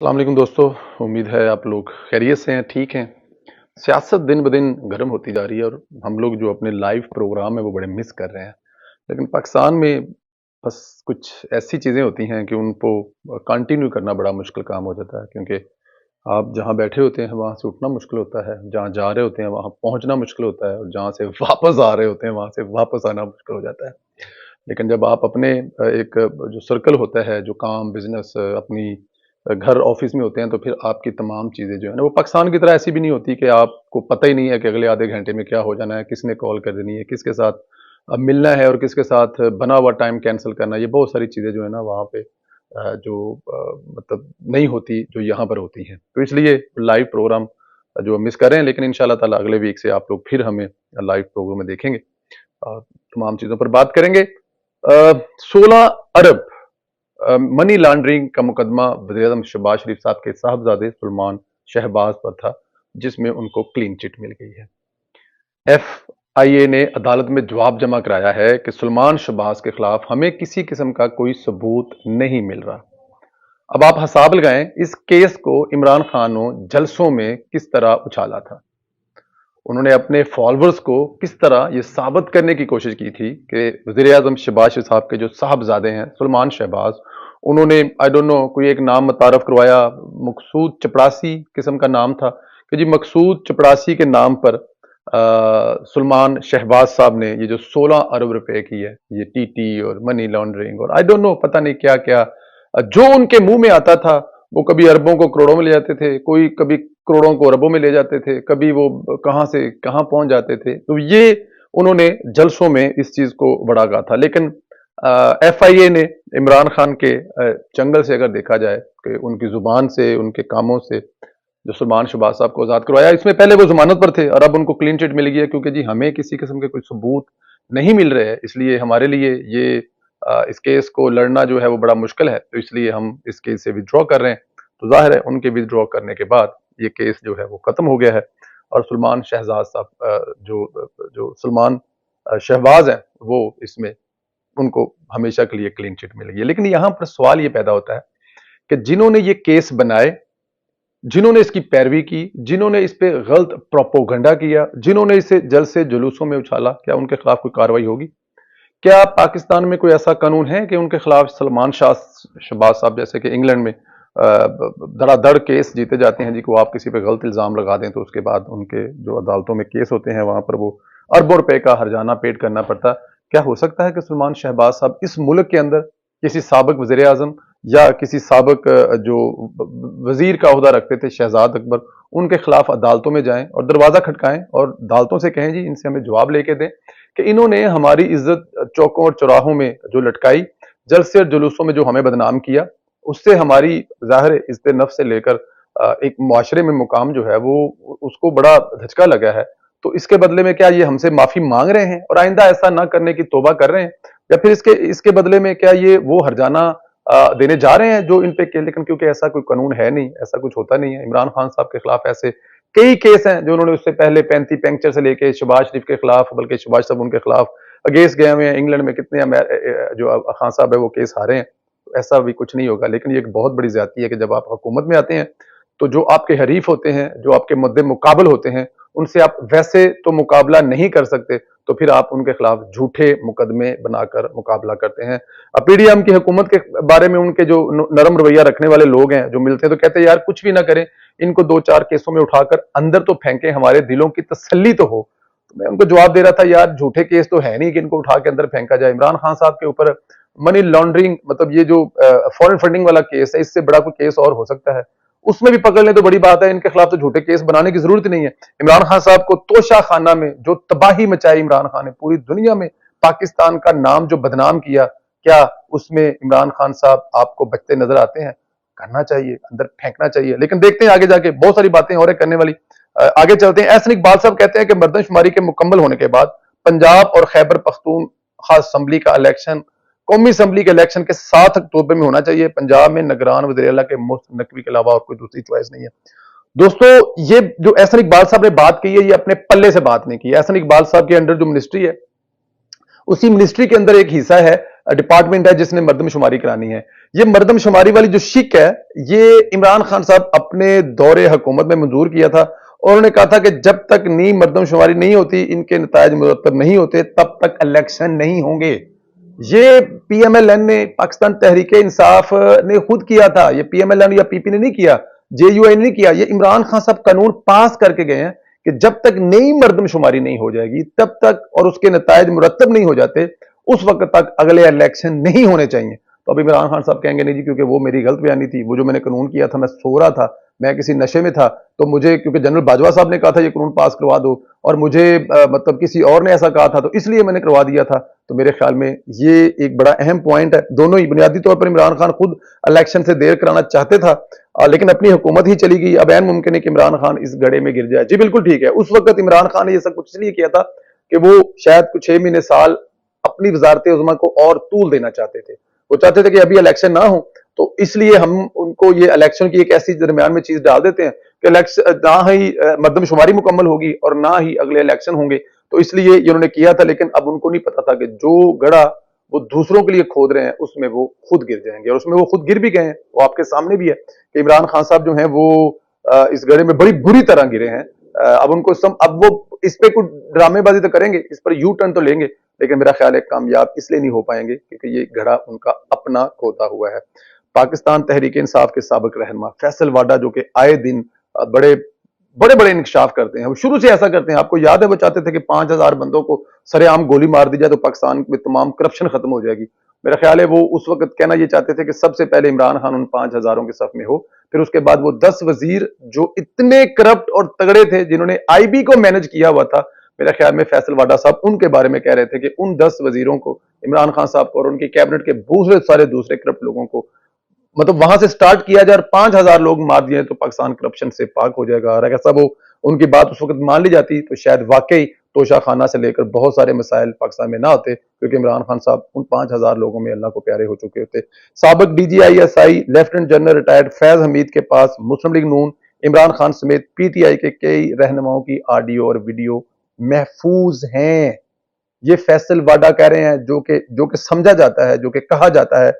अस्सलाम वालेकुम दोस्तों। उम्मीद है आप लोग खैरियत से हैं, ठीक हैं। सियासत दिन ब दिन गर्म होती जा रही है और हम लोग जो अपने लाइव प्रोग्राम है वो बड़े मिस कर रहे हैं। लेकिन पाकिस्तान में बस कुछ ऐसी चीज़ें होती हैं कि उनको कंटिन्यू करना बड़ा मुश्किल काम हो जाता है, क्योंकि आप जहाँ बैठे होते हैं वहाँ से उठना मुश्किल होता है, जहाँ जा रहे होते हैं वहाँ पहुँचना मुश्किल होता है और जहाँ से वापस आ रहे होते हैं वहाँ से वापस आना मुश्किल हो जाता है। लेकिन जब आप अपने एक जो सर्कल होता है, जो काम, बिज़नेस अपनी घर ऑफिस में होते हैं, तो फिर आपकी तमाम चीज़ें जो है ना वो पाकिस्तान की तरह ऐसी भी नहीं होती कि आपको पता ही नहीं है कि अगले आधे घंटे में क्या हो जाना है, किसने कॉल कर देनी है, किसके साथ मिलना है और किसके साथ बना हुआ टाइम कैंसिल करना है। ये बहुत सारी चीज़ें जो है ना वहाँ पे जो मतलब नहीं होती, जो यहाँ पर होती हैं। तो इसलिए लाइव प्रोग्राम जो मिस कर रहे हैं, लेकिन इंशाल्लाह ताला अगले वीक से आप लोग फिर हमें लाइव प्रोग्राम में देखेंगे। तमाम चीज़ों पर बात करेंगे। 16 अरब मनी लॉन्ड्रिंग का मुकदमा वज़ीर-ए-आज़म शहबाज शरीफ साहब के साहबजादे सुलेमान शहबाज पर था, जिसमें उनको क्लीन चिट मिल गई है। एफआईए ने अदालत में जवाब जमा कराया है कि सुलेमान शहबाज के खिलाफ हमें किसी किस्म का कोई सबूत नहीं मिल रहा। अब आप हिसाब लगाएं, इस केस को इमरान खान ने जलसों में किस तरह उछाला था। उन्होंने अपने फॉलोअर्स को किस तरह ये साबित करने की कोशिश की थी कि वज़ीर-ए-आज़म शहबाज शरीफ साहब के जो साहबजादे हैं सुलेमान शहबाज, उन्होंने आई डोंट नो कोई एक नाम मुतारफ करवाया, मकसूद चपड़ासी किस्म का नाम था कि जी मकसूद चपड़ासी के नाम पर सुलेमान शहबाज साहब ने ये जो 16 अरब रुपए की है, ये टीटी और मनी लॉन्ड्रिंग और आई डोंट नो पता नहीं क्या क्या जो उनके मुंह में आता था, वो कभी अरबों को करोड़ों में ले जाते थे, कोई कभी करोड़ों को अरबों में ले जाते थे, कभी वो कहां से कहां पहुंच जाते थे। तो ये उन्होंने जलसों में इस चीज को बढ़ा कहा था। लेकिन एफआईए ने इमरान खान के जंगल से अगर देखा जाए कि उनकी जुबान से, उनके कामों से जो सुलेमान शहबाज साहब को आजाद करवाया, इसमें पहले वो जमानत पर थे और अब उनको क्लीन चिट मिल गई है, क्योंकि जी हमें किसी किस्म के कोई सबूत नहीं मिल रहे हैं, इसलिए हमारे लिए ये इस केस को लड़ना जो है वो बड़ा मुश्किल है। तो इसलिए हम इस केस से विड्रॉ कर रहे हैं। तो जाहिर है उनके विड्रॉ करने के बाद ये केस जो है वो खत्म हो गया है और सुलेमान शहजाद साहब जो सुलेमान शहबाज हैं वो इसमें उनको हमेशा के लिए क्लीन चिट मिल गई है। लेकिन यहाँ पर सवाल ये पैदा होता है कि जिन्होंने ये केस बनाए, जिन्होंने इसकी पैरवी की, जिन्होंने इस पे गलत प्रोपोगंडा किया, जिन्होंने इसे जल्द से जुलूसों में उछाला, क्या उनके खिलाफ कोई कार्रवाई होगी? क्या पाकिस्तान में कोई ऐसा कानून है कि उनके खिलाफ सलमान शाह शहबाज साहब जैसे कि इंग्लैंड में धड़ाधड़ केस जीते जाते हैं जी, को आप किसी पे गलत इल्जाम लगा दें तो उसके बाद उनके जो अदालतों में केस होते हैं वहां पर वो अरबों रुपए का हर्जाना पेड करना पड़ता। क्या हो सकता है कि सलमान शहबाज साहब इस मुल्क के अंदर किसी साबिक वजीर आजम या किसी साबिक जो वजीर का ओहदा रखते थे शहजाद अकबर, उनके खिलाफ अदालतों में जाएं और दरवाजा खटकाएं और अदालतों से कहें जी इनसे हमें जवाब लेके दें कि इन्होंने हमारी इज्जत चौकों और चौराहों में जो लटकाई, जलसे और जुलूसों में जो हमें बदनाम किया, उससे हमारी ज़ाहिर इज्जत नफ्स से लेकर एक मुआशरे में मुकाम जो है वो उसको बड़ा धचका लगा है। तो इसके बदले में क्या ये हमसे माफी मांग रहे हैं और आइंदा ऐसा ना करने की तौबा कर रहे हैं, या फिर इसके इसके बदले में क्या ये वो हर्जाना देने जा रहे हैं जो इन पे के? लेकिन क्योंकि ऐसा कोई कानून है नहीं, ऐसा कुछ होता नहीं है। इमरान खान साहब के खिलाफ ऐसे कई केस हैं जो उन्होंने उससे पहले पैंती पैंक्चर से लेके शहबाज शरीफ के खिलाफ, बल्कि शहबाज साहब उनके खिलाफ अगेंस्ट गए हुए हैं। इंग्लैंड में कितने जो खान साहब है वो केस हारे हैं। तो ऐसा भी कुछ नहीं होगा। लेकिन ये एक बहुत बड़ी ज्यादती है कि जब आप हुकूमत में आते हैं तो जो आपके हरीफ होते हैं, जो आपके मुद्दे मुकाबल होते हैं, उनसे आप वैसे तो मुकाबला नहीं कर सकते, तो फिर आप उनके खिलाफ झूठे मुकदमे बनाकर मुकाबला करते हैं। पीडीएम की हुकूमत के बारे में उनके जो नरम रवैया रखने वाले लोग हैं जो मिलते हैं तो कहते हैं यार कुछ भी ना करें, इनको 2-4 केसों में उठाकर अंदर तो फेंकें, हमारे दिलों की तसल्ली तो हो। तो मैं उनको जवाब दे रहा था यार झूठे केस तो है नहीं कि इनको उठा के अंदर फेंका जाए। इमरान खान साहब के ऊपर मनी लॉन्ड्रिंग मतलब ये जो फॉरेन फंडिंग वाला केस है, इससे बड़ा कोई केस और हो सकता है? उसमें भी पकड़ लें तो बड़ी बात है। इनके खिलाफ तो झूठे केस बनाने की जरूरत नहीं है। इमरान खान साहब को तोशा खाना में जो तबाही मचाई इमरान खान ने पूरी दुनिया में, पाकिस्तान का नाम जो बदनाम किया, क्या उसमें इमरान खान साहब आपको बचते नजर आते हैं? करना चाहिए, अंदर फेंकना चाहिए। लेकिन देखते हैं आगे जाके बहुत सारी बातें और करने वाली। आगे चलते हैं। एहसन इकबाल साहब कहते हैं कि मर्दमशुमारी के मुकम्मल होने के बाद पंजाब और खैबर पख्तूनख्वा असेंबली का इलेक्शन कौमी असम्बली के इलेक्शन के 7 अक्टूबर में होना चाहिए। पंजाब में निगरान वज़ीर आला के मुफ्त नकवी के अलावा और कोई दूसरी चॉइस नहीं है। दोस्तों, ये जो एहसन इकबाल साहब ने बात की है, ये अपने पल्ले से बात नहीं की। एहसन इकबाल साहब के अंडर जो मिनिस्ट्री है, उसी मिनिस्ट्री के अंदर एक हिस्सा है डिपार्टमेंट है जिसने मर्दम शुमारी करानी है। ये मर्दम शुमारी वाली जो शिक है, ये इमरान खान साहब अपने दौरे हुकूमत में मंजूर किया था, और उन्होंने कहा था कि जब तक नई मर्दम शुमारी नहीं होती, इनके नतायज मुरतब नहीं होते, तब तक इलेक्शन नहीं होंगे। ये पीएमएलएन ने, पाकिस्तान तहरीक इंसाफ ने खुद किया था, ये पीएमएलएन या पीपी ने नहीं किया, जेयूआई ने नहीं किया, ये इमरान खान साहब कानून पास करके गए हैं कि जब तक नई मर्दमशुमारी नहीं हो जाएगी तब तक, और उसके नतायज मुरतब नहीं हो जाते, उस वक्त तक अगले इलेक्शन नहीं होने चाहिए। तो अब इमरान खान साहब कहेंगे नहीं जी, क्योंकि वो मेरी गलत बयानी थी, वो जो मैंने कानून किया था मैं सो रहा था, मैं किसी नशे में था, तो मुझे, क्योंकि जनरल बाजवा साहब ने कहा था ये कानून पास करवा दो, और मुझे मतलब किसी और ने ऐसा कहा था, तो इसलिए मैंने करवा दिया था। तो मेरे ख्याल में ये एक बड़ा अहम पॉइंट है। दोनों ही, बुनियादी तौर पर इमरान खान खुद इलेक्शन से देर कराना चाहते था, लेकिन अपनी हुकूमत ही चली गई। अब ऐन मुमकिन है कि इमरान खान इस गड़े में गिर जाए। जी बिल्कुल ठीक है, उस वक्त इमरान खान ने ये सब कुछ इसलिए किया था कि वो शायद कुछ 6 महीने साल अपनी वजारत उज़्मा को और तूल देना चाहते थे। वो चाहते थे कि अभी इलेक्शन ना हो, तो इसलिए हम उनको ये इलेक्शन की एक ऐसी दरमियान में चीज डाल देते हैं कि इलेक्शन ना ही मर्दमशुमारी मुकम्मल होगी और ना ही अगले इलेक्शन होंगे। तो इसलिए ये उन्होंने किया था, लेकिन अब उनको नहीं पता था कि जो गड़ा वो दूसरों के लिए खोद रहे हैं उसमें वो खुद गिर जाएंगे, और उसमें वो खुद गिर भी गए हैं। वो आपके सामने भी है कि इमरान खान साहब जो हैं वो इस गड़े में बड़ी बुरी तरह गिरे हैं। अब उनको अब वो इस पे कुछ ड्रामेबाजी तो करेंगे, इस पर यू टर्न तो लेंगे, लेकिन मेरा ख्याल है कामयाब इसलिए नहीं हो पाएंगे क्योंकि ये घड़ा उनका अपना खोदा हुआ है। पाकिस्तान तहरीक इंसाफ के साबिक रहनुमा फैसल वाडा, जो कि आए दिन बड़े बड़े बड़े इंकशाफ करते हैं, वो शुरू से ऐसा करते हैं। आपको याद है वो चाहते थे कि 5,000 बंदों को सरेआम गोली मार दी जाए तो पाकिस्तान में तमाम करप्शन खत्म हो जाएगी। मेरा ख्याल है वो उस वक्त कहना ये चाहते थे कि सबसे पहले इमरान खान उन 5,000 के सफ में हो, फिर उसके बाद वो 10 वजीर जो इतने करप्ट और तगड़े थे, जिन्होंने आईबी को मैनेज किया हुआ था, मेरे ख्याल में फैसल वाडा साहब उनके बारे में कह रहे थे कि उन 10 वजीरों को, इमरान खान साहब को और उनकी कैबिनेट के बहुत सारे दूसरे करप्ट लोगों को, मतलब वहां से स्टार्ट किया जाए और 5,000 लोग मार दिए तो पाकिस्तान करप्शन से पाक हो जाएगा। और अगर सब वो उनकी बात उस वक्त मान ली जाती तो शायद वाकई तोशा खाना से लेकर बहुत सारे मसाइल पाकिस्तान में ना होते, क्योंकि इमरान खान साहब उन 5,000 लोगों में अल्लाह को प्यारे हो चुके होते। साबिक DGISI lieutenant general retired Faiz Hamid के पास मुस्लिम लीग नून, इमरान खान समेत PTI के कई रहनुमाओं की ऑडियो और वीडियो महफूज हैं। ये फैसल वाडा कह रहे हैं, जो कि समझा जाता है, जो कि कहा जाता है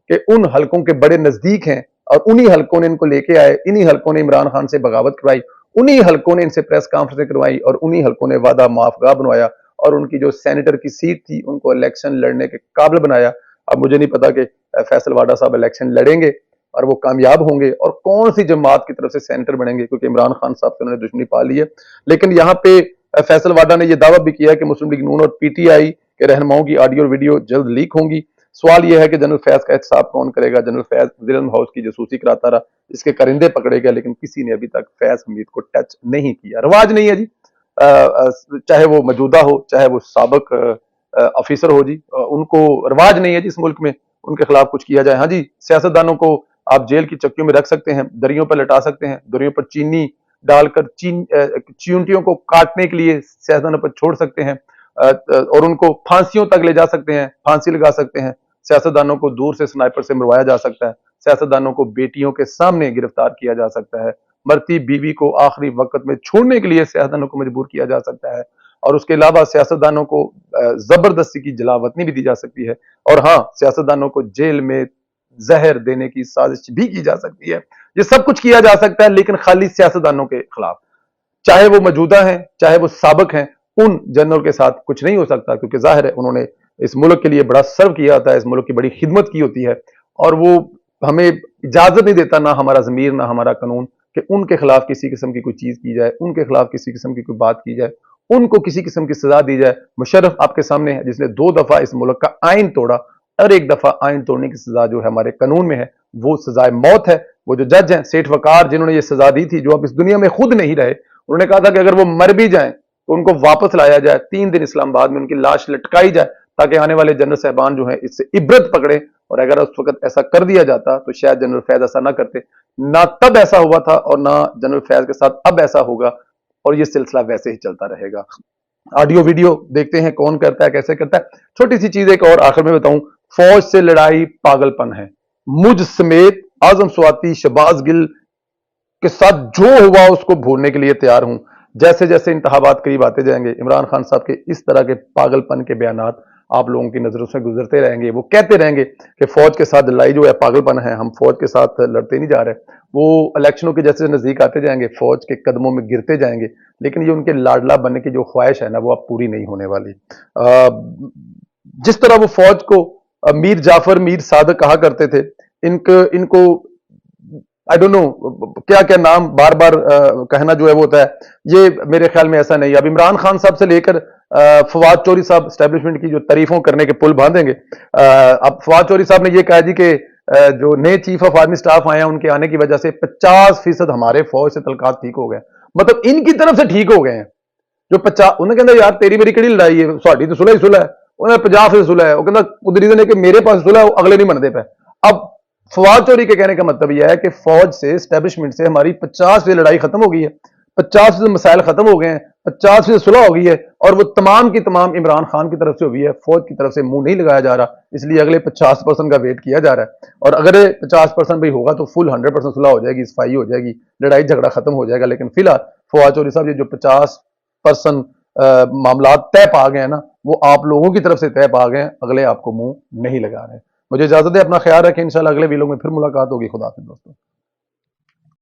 कि उन हलकों के बड़े नजदीक हैं, और उन्हीं हलकों ने इनको लेके आए, इन्हीं हलकों ने इमरान खान से बगावत करवाई, उन्हीं हलकों ने इनसे प्रेस कॉन्फ्रेंस करवाई, और उन्हीं हलकों ने वादा माफगा बनवाया, और उनकी जो सेनेटर की सीट थी उनको इलेक्शन लड़ने के काबिल बनाया। अब मुझे नहीं पता कि फैसल वाडा साहब इलेक्शन लड़ेंगे और वो कामयाब होंगे, और कौन सी जमात की तरफ से सेनेटर बनेंगे, क्योंकि इमरान खान साहब से उन्होंने दुश्मनी पा ली है। लेकिन यहाँ पे फैसल वाडा ने यह दावा भी किया कि मुस्लिम लीग नून और PTI के रहनुमाओं की ऑडियो और वीडियो जल्द लीक होंगी। सवाल यह है कि जनरल फैज का एहतसाब कौन करेगा? जनरल फैज वज़ीर-ए-आज़म हाउस की जासूसी कराता रहा, इसके करिंदे पकड़े गए, लेकिन किसी ने अभी तक फैज हमीद को टच नहीं किया। रवाज नहीं है जी, चाहे वो मौजूदा हो, चाहे वो साबिक ऑफिसर हो जी, उनको रवाज नहीं है जी इस मुल्क में उनके खिलाफ कुछ किया जाए। हाँ जी, सियासतदानों को आप जेल की चक्कियों में रख सकते हैं, दरियों पर लटा सकते हैं, दरियों पर चीनी डालकर चींटियों को काटने के लिए सियासतदानों पर छोड़ सकते हैं, और उनको फांसियों तक ले जा सकते हैं, फांसी लगा सकते हैं। सियासतदानों को दूर से स्नाइपर से मरवाया जा सकता है, सियासतदानों को बेटियों के सामने गिरफ्तार किया जा सकता है, मरती बीवी को आखिरी वक्त में छोड़ने के लिए सियासतदानों को मजबूर किया जा सकता है, और उसके अलावा सियासतदानों को जबरदस्ती की जलावतनी भी दी जा सकती है, और हाँ, सियासतदानों को जेल में जहर देने की साजिश भी की जा सकती है। ये सब कुछ किया जा सकता है, लेकिन खाली सियासतदानों के खिलाफ, चाहे वो मौजूदा हैं, चाहे वो साबिक हैं, उन जनरल के साथ कुछ नहीं हो सकता, क्योंकि जाहिर है उन्होंने इस मुल्क के लिए बड़ा सर्व किया होता है, इस मुल्क की बड़ी खिदमत की होती है, और वो हमें इजाजत नहीं देता, ना हमारा ज़मीर ना हमारा कानून, कि उनके खिलाफ किसी किस्म की कोई चीज की जाए, उनके खिलाफ किसी किस्म की कोई बात की जाए, उनको किसी किस्म की सजा दी जाए। मुशर्रफ आपके सामने है, जिसने 2 दफा इस मुल्क का आइन तोड़ा, और 1 दफा आइन तोड़ने की सजा जो है हमारे कानून में है वो सजाए मौत है। वो जो जज हैं सेठ वकार, जिन्होंने ये सजा दी थी, जो अब इस दुनिया में खुद नहीं रहे, उन्होंने कहा था कि अगर वो मर भी जाएं तो उनको वापस लाया जाए, 3 दिन इस्लामाबाद में उनकी लाश लटकाई जाए, ताकि आने वाले जनरल साहबान जो हैं इससे इबरत पकड़े। और अगर उस वक्त ऐसा कर दिया जाता तो शायद जनरल फैज ऐसा ना करते, ना तब ऐसा हुआ था और ना जनरल फैज के साथ अब ऐसा होगा, और ये सिलसिला वैसे ही चलता रहेगा। ऑडियो वीडियो देखते हैं कौन करता है, कैसे करता है। छोटी सी चीज एक और आखिर में बताऊं, फौज से लड़ाई पागलपन है। मुझ समेत आजम स्वाति, शहबाज गिल के साथ जो हुआ उसको भूलने के लिए तैयार हूं। जैसे जैसे इंतखाबात करीब आते जाएंगे, इमरान खान साहब के इस तरह के पागलपन के बयानात آپ لوگوں کی نظروں سے گزرتے رہیں گے. وہ کہتے رہیں گے کہ فوج کے ساتھ لڑائی جو ہے پاگلپن ہے, ہم فوج کے ساتھ لڑتے نہیں جا رہے. وہ الیکشنوں کے جیسے نزدیک آتے جائیں گے, فوج کے قدموں میں گرتے جائیں گے, لیکن یہ ان کے لاڈلا بننے کی جو خواہش ہے نا وہ اب پوری نہیں ہونے والی. جس طرح وہ فوج کو میر جعفر میر صادق کہا کرتے تھے, ان کو آئی ڈونٹ نو کیا کیا نام بار بار کہنا جو ہے وہ ہوتا ہے, یہ میرے خیال میں ایسا نہیں. اب عمران خان صاحب سے لے کر فواد چوہدری صاحب اسٹیبلشمنٹ کی جو تعریفوں کرنے کے پل باندھیں گے. اب فواد چوہدری صاحب نے یہ کہا جی کہ جو نئے چیف آف آرمی سٹاف آئے ہیں ان کے آنے کی وجہ سے 50% ہمارے فوج سے تعلقات ٹھیک ہو گئے. مطلب ان کی طرف سے ٹھیک ہو گئے ہیں. جو 50 انہیں کہنا یار تیری میری کہڑی لڑائی ہے, ساڈی تو صلح ہی صلح ہے. انہیں 50% صلح ہے. وہ کہنا خود ریزن ہے کہ میرے پاس صلح ہے, وہ اگلے نہیں منتے پہ. اب فواد چوہدری کے کہنے کا مطلب یہ ہے کہ فوج سے اسٹیبلشمنٹ سے ہماری 50% لڑائی ختم ہو گئی ہے, 50% مسائل ختم ہو گئے ہیں, 50% صلح ہو گئی ہے, اور وہ تمام کی تمام عمران خان کی طرف سے ہوئی ہے. فوج کی طرف سے منہ نہیں لگایا جا رہا, اس لیے اگلے 50% کا ویٹ کیا جا رہا ہے. اور اگر 50% بھی ہوگا تو فل 100% صلح ہو جائے گی, صفائی ہو جائے گی, لڑائی جھگڑا ختم ہو جائے گا. لیکن فی الحال فواد چوہدری صاحب یہ جو 50% معاملات طے پا گئے ہیں نا, وہ آپ لوگوں کی طرف سے طے پا گئے ہیں, اگلے آپ کو منہ نہیں لگا رہے. مجھے اجازت ہے, اپنا خیال رکھیں. انشاءاللہ اگلے ویلوگ میں پھر ملاقات ہوگی. خدا حافظ دوستوں.